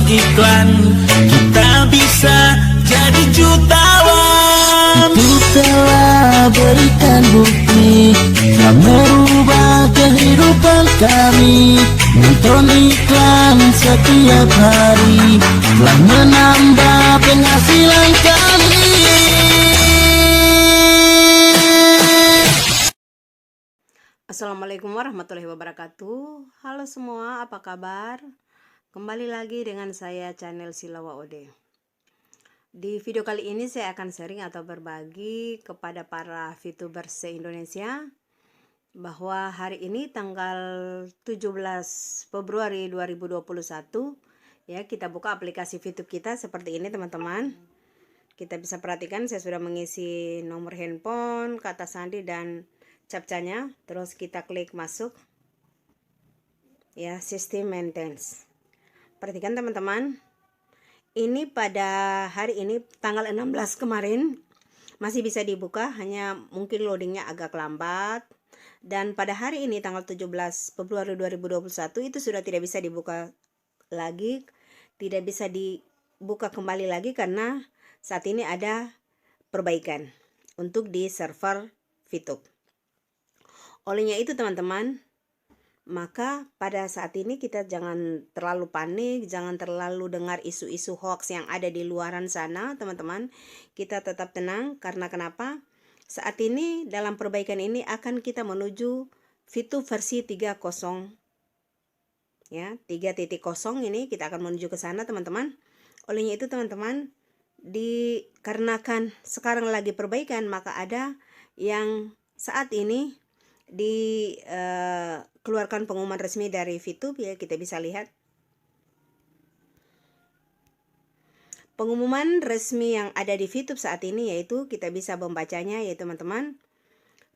iklan, kita bisa jadi jutawan. Itu telah berikan bukti, telah merubah kehidupan kami. Nonton iklan setiap hari telah menambah penghasilan kami. Assalamualaikum warahmatullahi wabarakatuh. Halo semua, apa kabar? Kembali lagi dengan saya channel Silawa Ode. Di video kali ini saya akan sharing atau berbagi kepada para VTubers se-Indonesia bahwa hari ini tanggal 17 Februari 2021 ya, kita buka aplikasi VTube kita seperti ini teman-teman. Kita bisa perhatikan saya sudah mengisi nomor handphone, kata sandi dan captchanya, terus kita klik masuk ya, sistem maintenance. Perhatikan teman-teman, ini pada hari ini tanggal 16 kemarin masih bisa dibuka, hanya mungkin loadingnya agak lambat. Dan pada hari ini tanggal 17 Februari 2021 itu sudah tidak bisa dibuka lagi, tidak bisa dibuka kembali lagi karena saat ini ada perbaikan untuk di server VTube. Olehnya itu teman-teman, maka pada saat ini kita jangan terlalu panik, jangan terlalu dengar isu-isu hoax yang ada di luaran sana teman-teman. Kita tetap tenang, karena kenapa? Saat ini dalam perbaikan ini akan kita menuju VTube versi 3.0 ya, 3.0 ini kita akan menuju ke sana teman-teman. Olehnya itu teman-teman, dikarenakan sekarang lagi perbaikan, maka ada yang saat ini dikeluarkan pengumuman resmi dari VTube ya, kita bisa lihat pengumuman resmi yang ada di VTube saat ini, yaitu kita bisa membacanya ya teman-teman.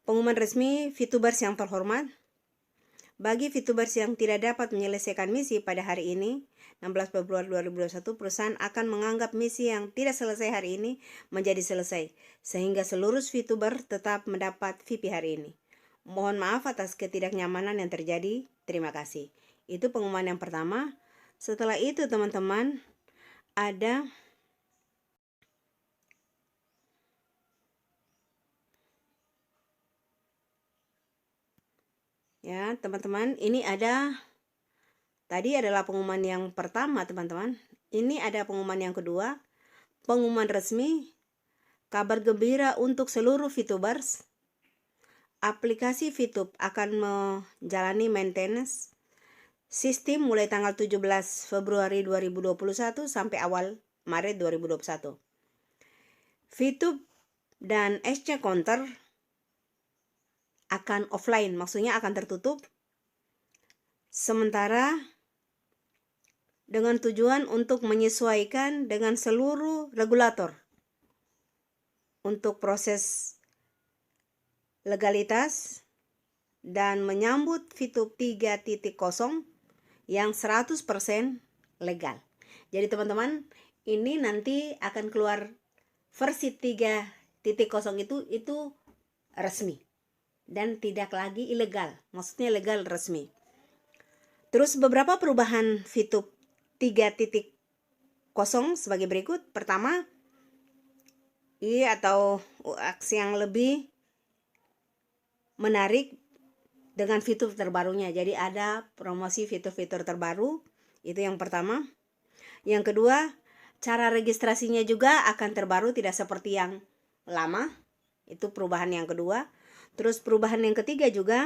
Pengumuman resmi VTubers yang terhormat, bagi VTubers yang tidak dapat menyelesaikan misi pada hari ini 16 Februari 2021, perusahaan akan menganggap misi yang tidak selesai hari ini menjadi selesai, sehingga seluruh VTuber tetap mendapat VIP hari ini. Mohon maaf atas ketidaknyamanan yang terjadi. Terima kasih. Itu pengumuman yang pertama. Setelah itu teman-teman, ada ya teman-teman, ini ada, tadi adalah pengumuman yang pertama teman-teman. Ini ada pengumuman yang kedua, pengumuman resmi, kabar gembira untuk seluruh VTubers. Aplikasi VTube akan menjalani maintenance sistem mulai tanggal 17 Februari 2021 sampai awal Maret 2021. VTube dan exchange counter akan offline, maksudnya akan tertutup sementara dengan tujuan untuk menyesuaikan dengan seluruh regulator untuk proses legalitas dan menyambut VTube 3.0 yang 100% legal. Jadi teman-teman, ini nanti akan keluar versi 3.0 itu resmi dan tidak lagi ilegal, maksudnya legal resmi. Terus beberapa perubahan VTube 3.0 sebagai berikut. Pertama, atau aksi yang lebih menarik dengan fitur terbarunya. Jadi ada promosi fitur-fitur terbaru, itu yang pertama. Yang kedua, cara registrasinya juga akan terbaru, tidak seperti yang lama. Itu perubahan yang kedua. Terus perubahan yang ketiga juga,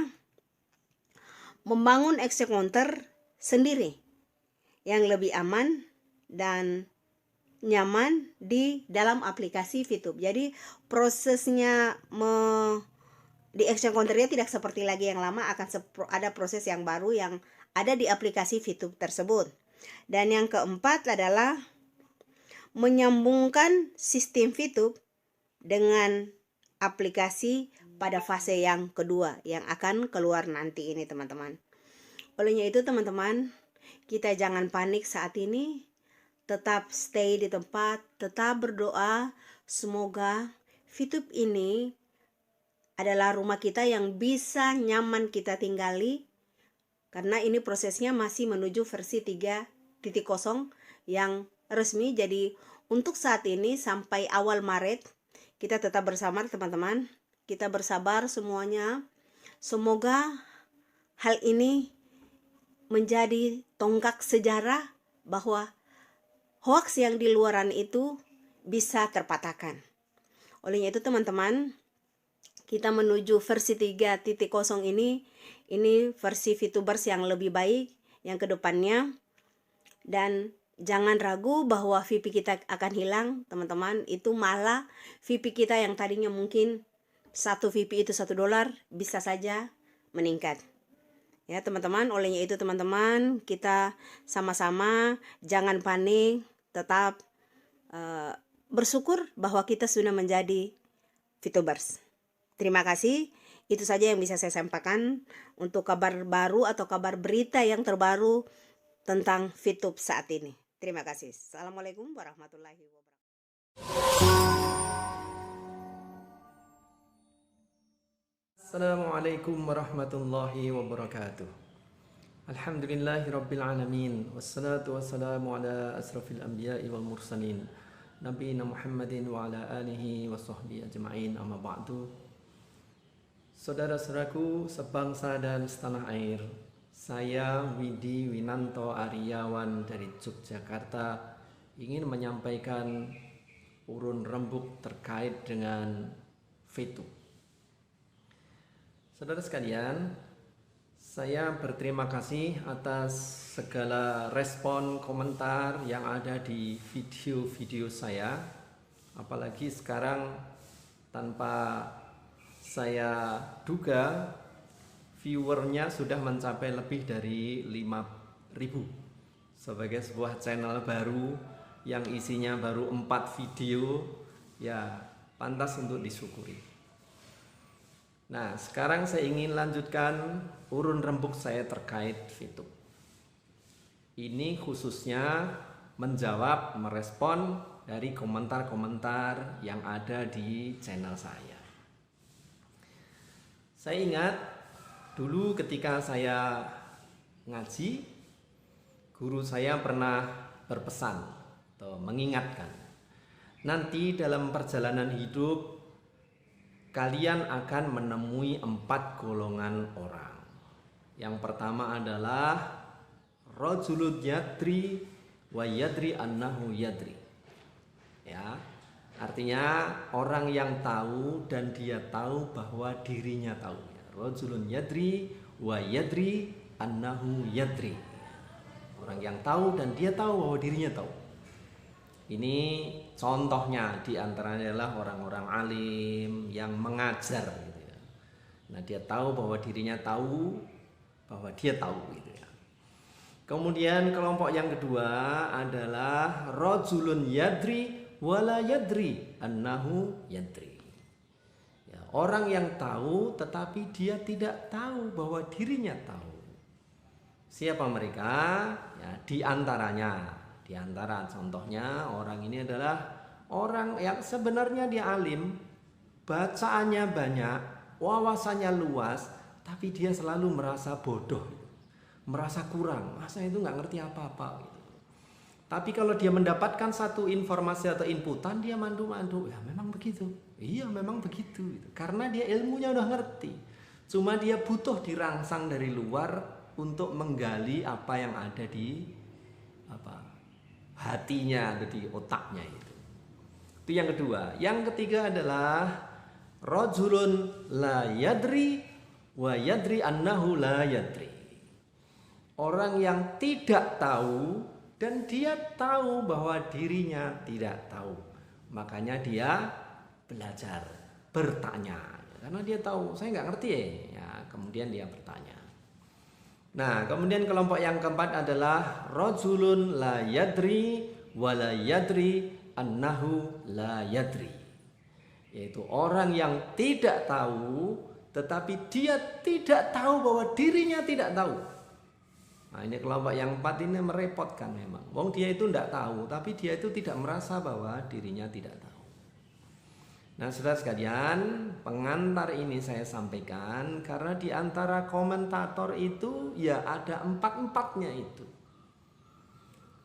membangun exchange counter sendiri yang lebih aman dan nyaman di dalam aplikasi VTube. Jadi prosesnya di exchange counternya tidak seperti lagi yang lama, akan ada proses yang baru yang ada di aplikasi VTube tersebut. Dan yang keempat adalah menyambungkan sistem VTube dengan aplikasi pada fase yang kedua yang akan keluar nanti ini teman-teman. Olehnya itu teman-teman, kita jangan panik saat ini, tetap stay di tempat, tetap berdoa, semoga VTube ini adalah rumah kita yang bisa nyaman kita tinggali, karena ini prosesnya masih menuju versi 3.0 yang resmi. Jadi untuk saat ini sampai awal Maret kita tetap bersama teman-teman. Kita bersabar semuanya. Semoga hal ini menjadi tonggak sejarah bahwa hoax yang di luaran itu bisa terpatahkan. Olehnya itu teman-teman, kita menuju versi 3.0 ini versi VTubers yang lebih baik yang kedepannya. Dan jangan ragu bahwa VIP kita akan hilang teman-teman. Itu malah VIP kita yang tadinya mungkin satu VIP itu $1 bisa saja meningkat. Ya teman-teman, olehnya itu teman-teman, kita sama-sama jangan panik, tetap bersyukur bahwa kita sudah menjadi VTubers. Terima kasih. Itu saja yang bisa saya sampaikan untuk kabar baru atau kabar berita yang terbaru tentang VTube saat ini. Terima kasih. Assalamualaikum warahmatullahi wabarakatuh. Assalamualaikum warahmatullahi wabarakatuh. Alhamdulillahirabbil alamin, wassalatu wassalamu ala asrafil anbiya'i wal mursalin, nabiyina Muhammadin wa ala alihi wa sahbihi ajma'in, amma ba'du. Saudara-saudaraku sebangsa dan setanah air, saya Widi Winanto Aryawan dari Yogyakarta ingin menyampaikan urun rembuk terkait dengan VTube. Saudara sekalian, saya berterima kasih atas segala respon komentar yang ada di video-video saya. Apalagi sekarang tanpa saya duga viewernya sudah mencapai lebih dari 5.000. Sebagai sebuah channel baru yang isinya baru 4 video, ya pantas untuk disyukuri. Nah, sekarang saya ingin lanjutkan urun rembuk saya terkait VTube. Ini khususnya menjawab, merespon dari komentar-komentar yang ada di channel saya. Saya ingat dulu ketika saya ngaji, guru saya pernah berpesan atau mengingatkan, nanti dalam perjalanan hidup kalian akan menemui 4 golongan orang. Yang pertama adalah rajulun yadri wa yadri annahu yadri. Ya, artinya orang yang tahu dan dia tahu bahwa dirinya tahu. Rajulun yadri wa yadri annahu yadri. Orang yang tahu dan dia tahu bahwa dirinya tahu. Ini contohnya diantaranya adalah orang-orang alim yang mengajar gitu ya. Nah, dia tahu bahwa dirinya tahu bahwa dia tahu gitu ya. Kemudian kelompok yang kedua adalah rajulun yadri wala yadri annahu yadri. Ya, orang yang tahu tetapi dia tidak tahu bahwa dirinya tahu. Siapa mereka? Ya, di antara contohnya orang ini adalah orang yang sebenarnya dia alim, bacaannya banyak, wawasannya luas, tapi dia selalu merasa bodoh, merasa kurang, masa itu nggak ngerti apa-apa gitu. Tapi kalau dia mendapatkan satu informasi atau inputan, dia mandu-mandu, ya memang begitu, iya memang begitu gitu. Karena dia ilmunya udah ngerti, cuma dia butuh dirangsang dari luar untuk menggali apa yang ada di hatinya, ada di otaknya itu. Itu yang kedua. Yang ketiga adalah rajulun la yadri wa yadri annahu la yadri. Orang yang tidak tahu dan dia tahu bahwa dirinya tidak tahu. Makanya dia belajar, bertanya. Karena dia tahu, saya nggak ngerti ya. Kemudian dia bertanya. Nah, kemudian kelompok yang keempat adalah rajulun la yadri wa la yadri annahu la yadri. Yaitu orang yang tidak tahu tetapi dia tidak tahu bahwa dirinya tidak tahu. Nah, ini kelompok yang empat ini merepotkan memang. Wong dia itu tidak tahu tapi dia itu tidak merasa bahwa dirinya tidak tahu. Nah, saudara sekalian, pengantar ini saya sampaikan karena di antara komentator itu ya ada 4-4-nya itu.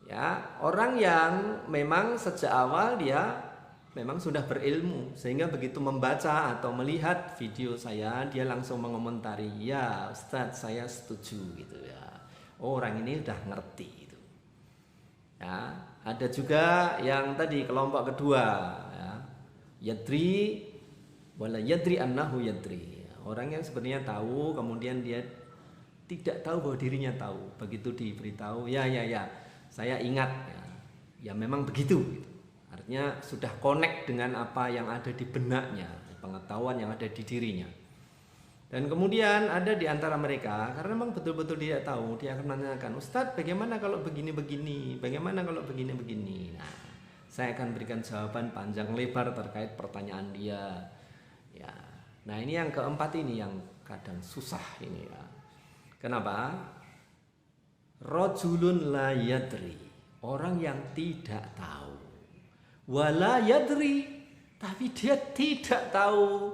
Ya, orang yang memang sejak awal dia memang sudah berilmu, sehingga begitu membaca atau melihat video saya, dia langsung mengomentari, ya Ustadz saya setuju gitu ya. Oh, orang ini udah ngerti gitu. Ya, ada juga yang tadi kelompok kedua, ya, yadri wala yadri annahu yadri. Orang yang sebenarnya tahu, kemudian dia tidak tahu bahwa dirinya tahu. Begitu diberitahu, ya saya ingat ya memang begitu gitu. Artinya sudah connect dengan apa yang ada di benaknya, pengetahuan yang ada di dirinya. Dan kemudian ada di antara mereka, karena memang betul-betul dia tahu, dia akan menanyakan, Ustadz bagaimana kalau begini-begini, bagaimana kalau begini-begini. Nah, saya akan berikan jawaban panjang lebar terkait pertanyaan dia. Ya, nah ini yang keempat ini yang kadang susah ini ya. Kenapa? Rajulun la yadri, orang yang tidak tahu. Wala yadri, tapi dia tidak tahu.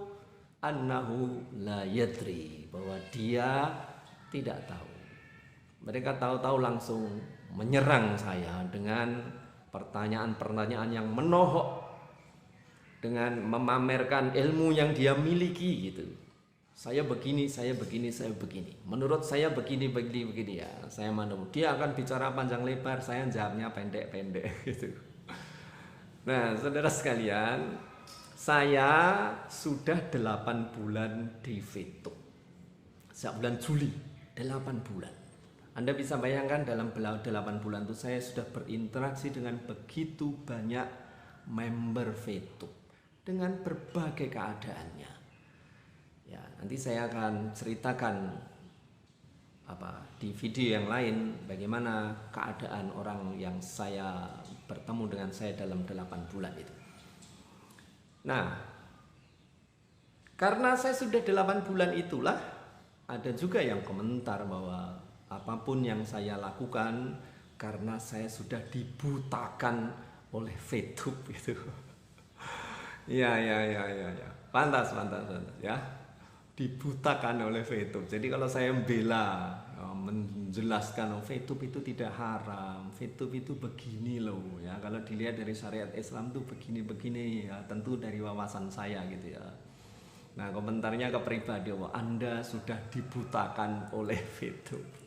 Annahu la yadri, bahwa dia tidak tahu. Mereka tahu-tahu langsung menyerang saya dengan pertanyaan-pertanyaan yang menohok, dengan memamerkan ilmu yang dia miliki gitu. Saya begini, saya begini, saya begini. Menurut saya begini ya. Saya menurut dia akan bicara panjang lebar, saya jawabnya pendek-pendek gitu. Nah, saudara sekalian, saya sudah 8 bulan di VTube. Sejak bulan Juli, 8 bulan. Anda bisa bayangkan dalam 8 bulan itu saya sudah berinteraksi dengan begitu banyak member VTube dengan berbagai keadaannya. Ya, nanti saya akan ceritakan di video yang lain bagaimana keadaan orang yang saya bertemu dengan saya dalam 8 bulan itu. Nah, karena saya sudah 8 bulan itulah, ada juga yang komentar bahwa apapun yang saya lakukan karena saya sudah dibutakan oleh VTube itu. Ya. Pantas ya. Dibutakan oleh VTube. Jadi kalau saya membela, menjelaskan VTube itu tidak haram, VTube itu begini loh ya. Kalau dilihat dari syariat Islam tuh begini ya, tentu dari wawasan saya gitu ya. Nah, komentarnya ke pribadi, bahwa Anda sudah dibutakan oleh VTube.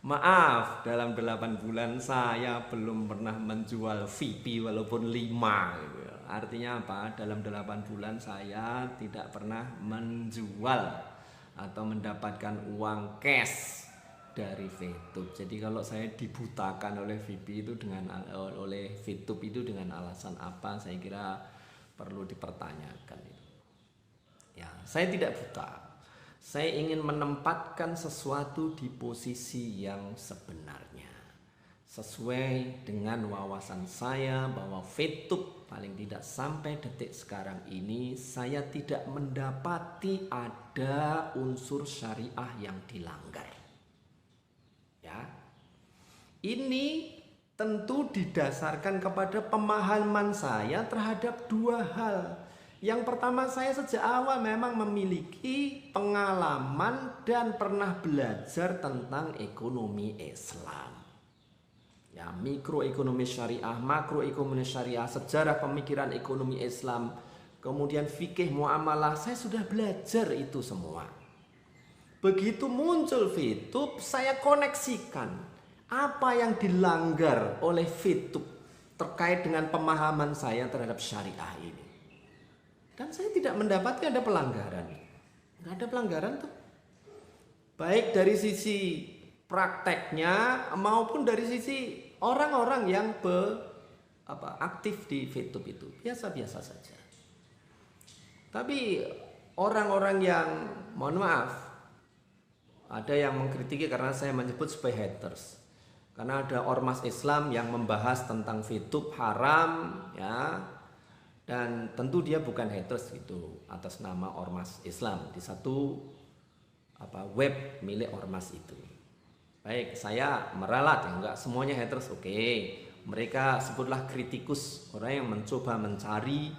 Maaf, dalam 8 bulan saya belum pernah menjual VP walaupun 5 gitu ya. Artinya apa? Dalam 8 bulan saya tidak pernah menjual atau mendapatkan uang cash dari VTube. Jadi kalau saya dibutakan oleh VP itu oleh VTube itu dengan alasan apa, saya kira perlu dipertanyakan itu. Ya, saya tidak buta. Saya ingin menempatkan sesuatu di posisi yang sebenarnya, sesuai dengan wawasan saya bahwa VTube paling tidak sampai detik sekarang ini saya tidak mendapati ada unsur syariah yang dilanggar. Ya. Ini tentu didasarkan kepada pemahaman saya terhadap 2 hal. Yang pertama, saya sejak awal memang memiliki pengalaman dan pernah belajar tentang ekonomi Islam. Ya, mikroekonomi syariah, makroekonomi syariah, sejarah pemikiran ekonomi Islam, kemudian fikih muamalah, saya sudah belajar itu semua. Begitu muncul VTube, saya koneksikan apa yang dilanggar oleh VTube terkait dengan pemahaman saya terhadap syariah ini. Dan saya tidak mendapatkan ada pelanggaran. Nggak ada pelanggaran tuh. Baik dari sisi prakteknya maupun dari sisi orang-orang yang aktif di VTube itu. Biasa-biasa saja. Tapi orang-orang yang, mohon maaf, ada yang mengkritiki karena saya menyebut sebagai haters. Karena ada ormas Islam yang membahas tentang VTube haram, ya. Dan tentu dia bukan haters gitu atas nama ormas Islam di satu web milik ormas itu. Baik, saya meralat ya, enggak semuanya haters, oke. Mereka sebutlah kritikus, orang yang mencoba mencari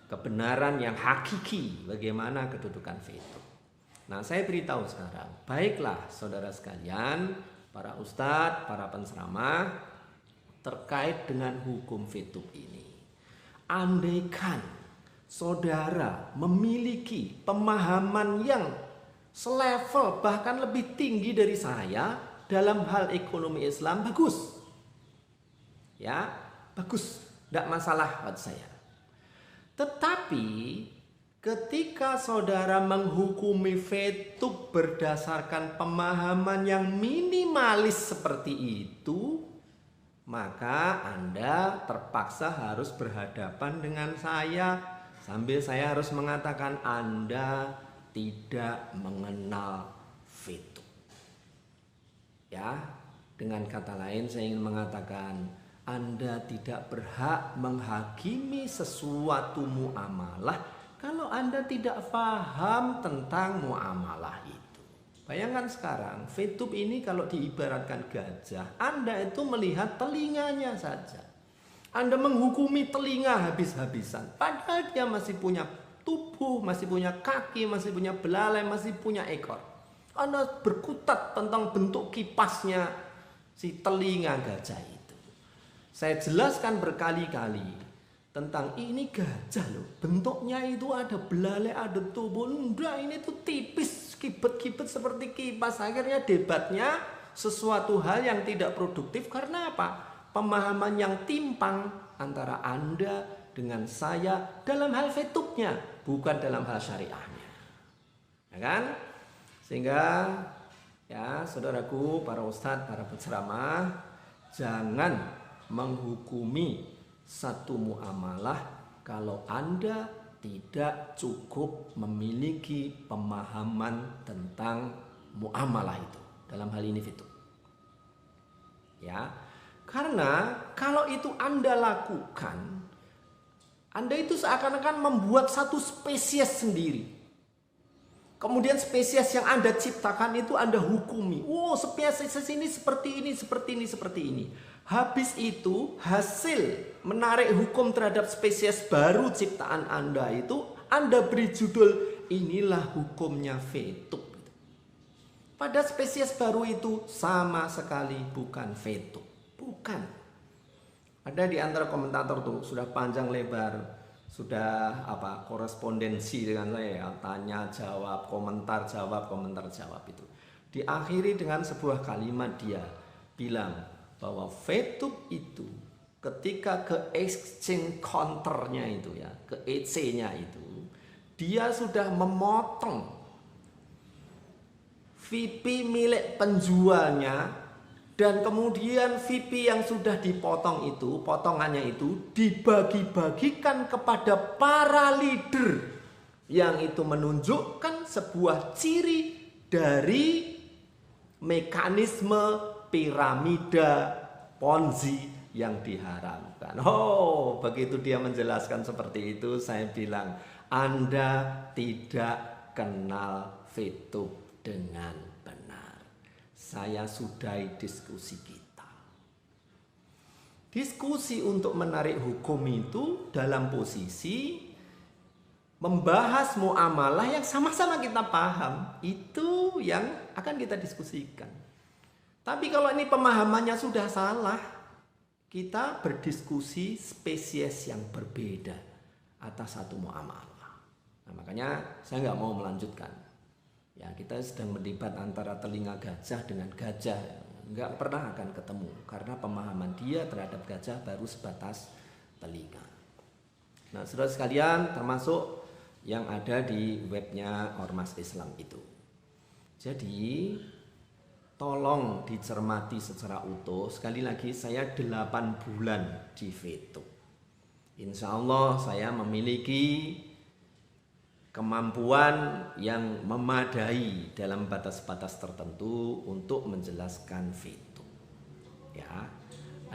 kebenaran yang hakiki bagaimana kedudukan VTube. Nah, saya beritahu sekarang, baiklah saudara sekalian, para ustadz, para penceramah, terkait dengan hukum fetub ini. Andaikan saudara memiliki pemahaman yang selevel bahkan lebih tinggi dari saya dalam hal ekonomi Islam, bagus. Ya, bagus, tidak masalah buat saya. Tetapi ketika saudara menghukumi fetub berdasarkan pemahaman yang minimalis seperti itu, maka Anda terpaksa harus berhadapan dengan saya sambil saya harus mengatakan Anda tidak mengenal fetub. Ya, dengan kata lain saya ingin mengatakan Anda tidak berhak menghakimi sesuatu muamalah kalau Anda tidak paham tentang muamalah itu. Bayangkan sekarang, fetub ini kalau diibaratkan gajah, Anda itu melihat telinganya saja. Anda menghukumi telinga habis-habisan, padahal dia masih punya tubuh, masih punya kaki, masih punya belalai, masih punya ekor. Anda berkutat tentang bentuk kipasnya si telinga gajah itu. Saya jelaskan berkali-kali tentang ini gajah loh, bentuknya itu ada belalai, ada tubuh. Enggak, ini tuh tipis, kibet-kibet seperti kipas. Akhirnya debatnya sesuatu hal yang tidak produktif karena apa? Pemahaman yang timpang antara Anda dengan saya dalam hal fetubnya, bukan dalam hal syariahnya. Ya kan? Sehingga ya saudaraku, para ustadz, para penceramah, jangan menghukumi satu muamalah kalau Anda tidak cukup memiliki pemahaman tentang muamalah itu. Dalam hal ini fetub. Ya, karena kalau itu Anda lakukan, Anda itu seakan-akan membuat satu spesies sendiri. Kemudian spesies yang Anda ciptakan itu Anda hukumi. Oh, spesies ini seperti ini, seperti ini, seperti ini. Habis itu hasil menarik hukum terhadap spesies baru ciptaan Anda itu Anda beri judul inilah hukumnya fetub. Pada spesies baru itu sama sekali bukan fetub. Bukan. Ada di antara komentator tuh sudah panjang lebar, sudah korespondensi dengan saya, tanya jawab, komentar jawab itu. Diakhiri dengan sebuah kalimat dia bilang bahwa fetub itu ketika ke exchange counternya itu ya, ke EC-nya itu, dia sudah memotong VP milik penjualnya, dan kemudian VP yang sudah dipotong itu, potongannya itu dibagi-bagikan kepada para leader, yang itu menunjukkan sebuah ciri dari mekanisme piramida Ponzi yang diharamkan. Oh, begitu dia menjelaskan seperti itu, saya bilang Anda tidak kenal fetub dengan benar. Saya sudahi diskusi kita. Diskusi untuk menarik hukum itu dalam posisi membahas muamalah yang sama-sama kita paham, itu yang akan kita diskusikan. Tapi kalau ini pemahamannya sudah salah, kita berdiskusi spesies yang berbeda atas satu muamalah. Nah, makanya saya nggak mau melanjutkan. Ya, kita sedang berdebat antara telinga gajah dengan gajah, nggak pernah akan ketemu karena pemahaman dia terhadap gajah baru sebatas telinga. Nah, saudara sekalian, termasuk yang ada di webnya Ormas Islam itu. Jadi tolong dicermati secara utuh. Sekali lagi, saya 8 bulan di fetub. Insya Allah saya memiliki kemampuan yang memadai dalam batas-batas tertentu untuk menjelaskan fetub. Ya,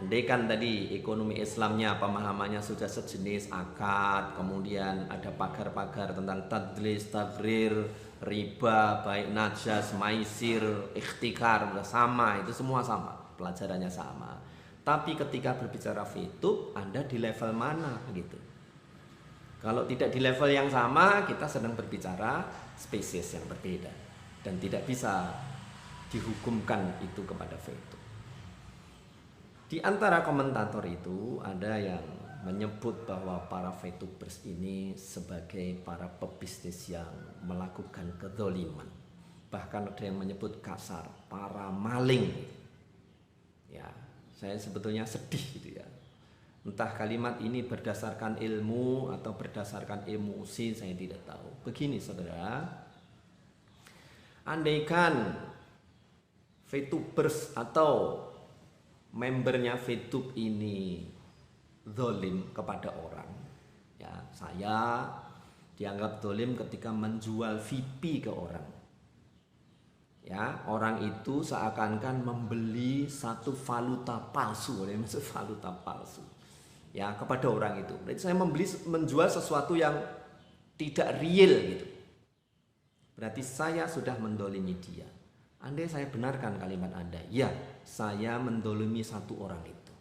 andaikan tadi ekonomi Islamnya pemahamannya sudah sejenis akad, kemudian ada pagar-pagar tentang tadlis, tagrir, riba, baik najas, maisir, ikhtikar, sama, itu semua sama, pelajarannya sama. Tapi ketika berbicara fetub, Anda di level mana gitu? Kalau tidak di level yang sama, kita sedang berbicara spesies yang berbeda dan tidak bisa dihukumkan itu kepada fetub. Di antara komentator itu ada yang menyebut bahwa para VTubers ini sebagai para pebisnis yang melakukan kezaliman. Bahkan ada yang menyebut kasar, para maling. Ya, saya sebetulnya sedih gitu ya. Entah kalimat ini berdasarkan ilmu atau berdasarkan emosi, saya tidak tahu. Begini saudara, andaikan VTubers atau membernya VTube ini zalim kepada orang, ya, saya dianggap zalim ketika menjual VIP ke orang. Ya, orang itu seakan-akan membeli satu valuta palsu, maksud valuta palsu. Ya, kepada orang itu. Berarti saya menjual sesuatu yang tidak real gitu. Berarti saya sudah mendolimi dia. Andai saya benarkan kalimat Anda, ya, saya mendolimi satu orang itu.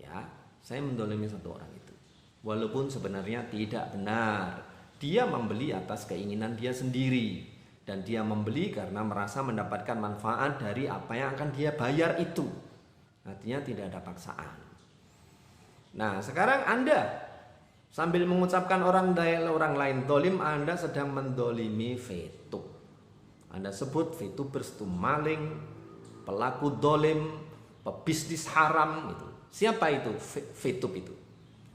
Ya, saya mendolimi satu orang itu. Walaupun sebenarnya tidak benar. Dia membeli atas keinginan dia sendiri. Dan dia membeli karena merasa mendapatkan manfaat dari apa yang akan dia bayar itu. Artinya tidak ada paksaan. Nah, sekarang Anda sambil mengucapkan orang lain dolim, Anda sedang mendolimi VTube. Anda sebut VTubers itu maling, pelaku dolim, pebisnis haram gitu. Siapa itu VTube itu?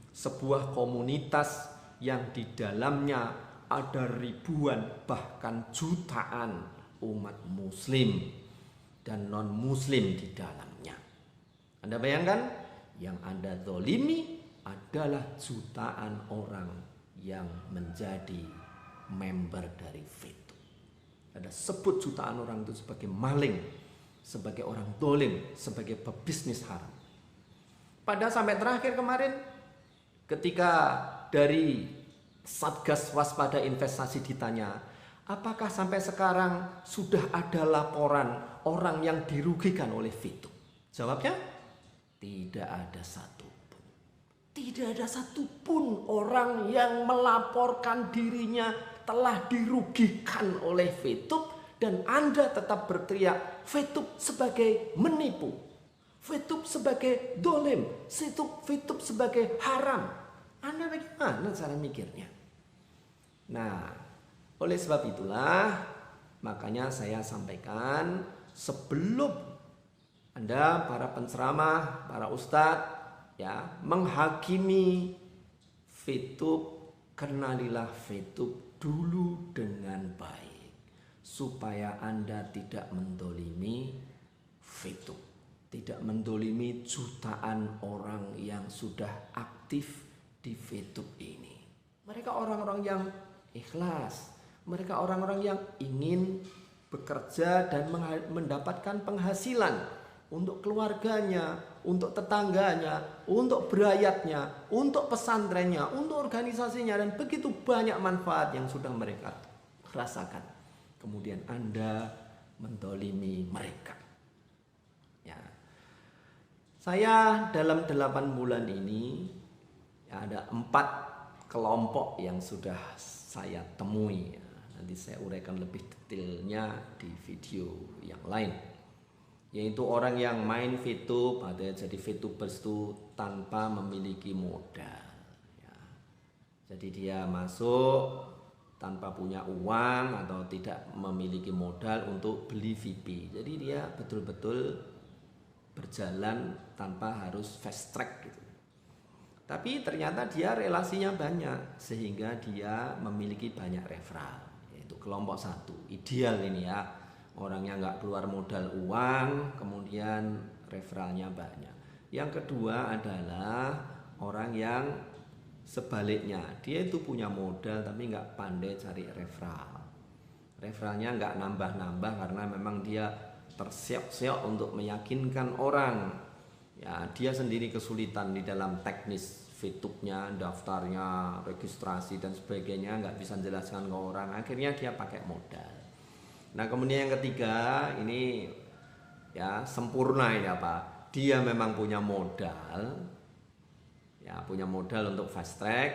Sebuah komunitas yang di dalamnya ada ribuan bahkan jutaan umat muslim dan non muslim di dalamnya. Anda bayangkan, yang Anda zolimi adalah jutaan orang yang menjadi member dari VTube. Ada sebut jutaan orang itu sebagai maling, sebagai orang dolim, sebagai pebisnis haram. Pada sampai terakhir kemarin, ketika dari Satgas Waspada Investasi ditanya, apakah sampai sekarang sudah ada laporan orang yang dirugikan oleh VTube? Jawabnya, tidak ada satupun. Tidak ada satupun orang yang melaporkan dirinya telah dirugikan oleh VTube, dan Anda tetap berteriak VTube sebagai menipu, VTube sebagai dolim, VTube sebagai haram. Anda bagaimana cara mikirnya? Nah, oleh sebab itulah makanya saya sampaikan, sebelum Anda para penceramah, para ustadz ya menghakimi VTube, kenalilah VTube dulu dengan baik supaya Anda tidak mendolimi VTube, tidak mendolimi jutaan orang yang sudah aktif di VTube ini. Mereka orang-orang yang ikhlas, mereka orang-orang yang ingin bekerja dan mendapatkan penghasilan untuk keluarganya, untuk tetangganya, untuk berakyatnya, untuk pesantrennya, untuk organisasinya, dan begitu banyak manfaat yang sudah mereka rasakan. Kemudian Anda mendolimi mereka. Ya. Saya dalam 8 bulan ini ya, ada 4 kelompok yang sudah saya temui. Ya. Nanti saya uraikan lebih detailnya di video yang lain. Yaitu orang yang main VTube atau jadi VTubers itu tanpa memiliki modal ya. Jadi dia masuk tanpa punya uang atau tidak memiliki modal untuk beli VIP. Jadi dia betul-betul berjalan tanpa harus fast track gitu. Tapi ternyata dia relasinya banyak sehingga dia memiliki banyak referral. Yaitu kelompok 1, ideal ini ya. Orangnya nggak keluar modal uang, kemudian referralnya banyak. Yang kedua adalah orang yang sebaliknya, dia itu punya modal tapi nggak pandai cari referral. Referralnya nggak nambah-nambah karena memang dia tersiok-siok untuk meyakinkan orang. Ya, dia sendiri kesulitan di dalam teknis VTube-nya, daftarnya, registrasi dan sebagainya, nggak bisa jelaskan ke orang. Akhirnya dia pakai modal. Nah, kemudian yang ketiga ini ya sempurna ini apa? Dia memang punya modal, ya punya modal untuk fast track.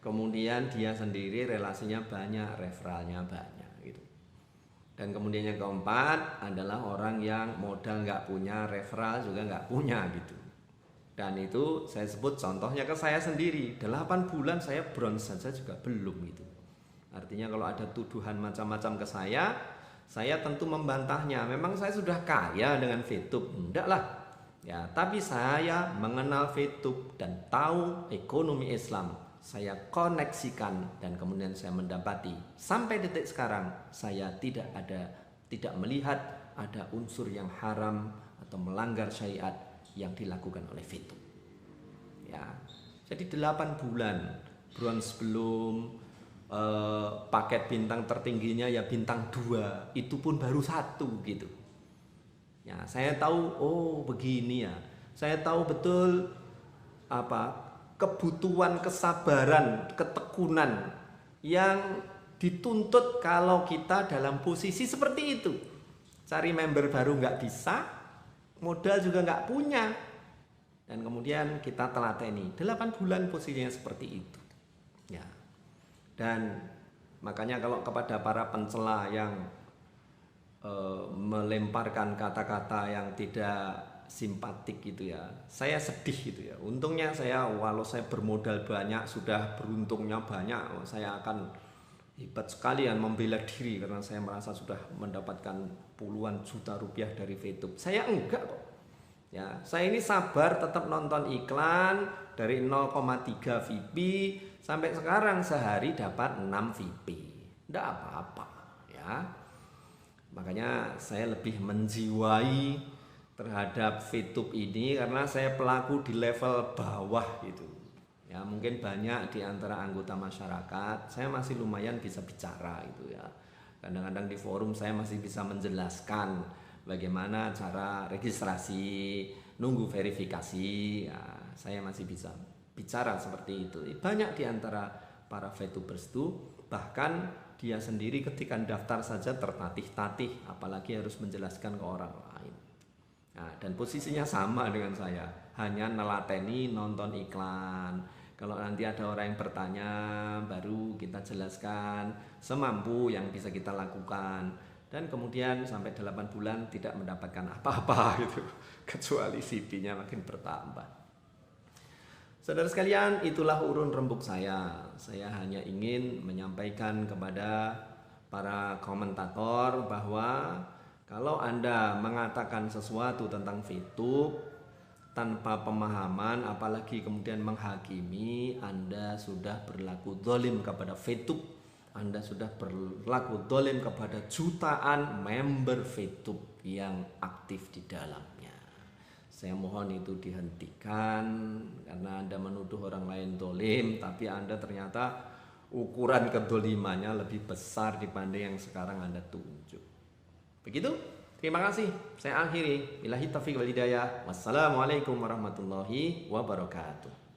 Kemudian dia sendiri relasinya banyak, referralnya banyak gitu. Dan kemudian yang keempat adalah orang yang modal nggak punya, referral juga nggak punya gitu. Dan itu saya sebut contohnya ke saya sendiri. 8 bulan saya bronze saja juga belum gitu. Artinya kalau ada tuduhan macam-macam ke saya tentu membantahnya. Memang saya sudah kaya dengan VTube, enggak lah. Ya, tapi saya mengenal VTube dan tahu ekonomi Islam. Saya koneksikan dan kemudian saya mendapati sampai detik sekarang saya tidak melihat ada unsur yang haram atau melanggar syariat yang dilakukan oleh VTube. Ya, jadi 8 bulan bronze belum, paket bintang tertingginya ya bintang 2, itu pun baru 1 gitu. Ya, saya tahu oh begini ya. Saya tahu betul kebutuhan kesabaran, ketekunan yang dituntut kalau kita dalam posisi seperti itu. Cari member baru nggak bisa, modal juga nggak punya. Dan kemudian kita telateni 8 bulan posisinya seperti itu. Ya. Dan makanya kalau kepada para pencela yang melemparkan kata-kata yang tidak simpatik gitu ya, saya sedih gitu ya. Untungnya saya walau saya bermodal banyak, sudah beruntungnya banyak, saya akan hebat sekali membela diri karena saya merasa sudah mendapatkan puluhan juta rupiah dari VTube. Saya enggak kok. Ya, saya ini sabar tetap nonton iklan dari 0,3 VP sampai sekarang sehari dapat 6 VP. Enggak apa-apa ya. Makanya saya lebih menjiwai terhadap VTube ini karena saya pelaku di level bawah gitu. Ya, mungkin banyak di antara anggota masyarakat saya masih lumayan bisa bicara gitu ya. Kadang-kadang di forum saya masih bisa menjelaskan bagaimana cara registrasi, nunggu verifikasi. Ya, saya masih bisa bicara seperti itu. Banyak di antara para VTubers itu bahkan dia sendiri ketika daftar saja tertatih-tatih, apalagi harus menjelaskan ke orang lain. Nah, dan posisinya sama dengan saya, hanya nelateni nonton iklan. Kalau nanti ada orang yang bertanya, baru kita jelaskan semampu yang bisa kita lakukan. Dan kemudian sampai 8 bulan tidak mendapatkan apa-apa gitu, kecuali CV-nya makin bertambah. Saudara sekalian, itulah urun rembuk saya. Saya hanya ingin menyampaikan kepada para komentator bahwa kalau Anda mengatakan sesuatu tentang VTube tanpa pemahaman, apalagi kemudian menghakimi, Anda sudah berlaku zalim kepada VTube. Anda sudah berlaku zalim kepada jutaan member VTube yang aktif di dalamnya. Saya mohon itu dihentikan karena Anda menuduh orang lain zalim, tapi Anda ternyata ukuran kedolimannya lebih besar dibanding yang sekarang Anda tunjuk. Begitu, terima kasih. Saya akhiri. Billahi taufiq wal hidayah. Wassalamualaikum warahmatullahi wabarakatuh.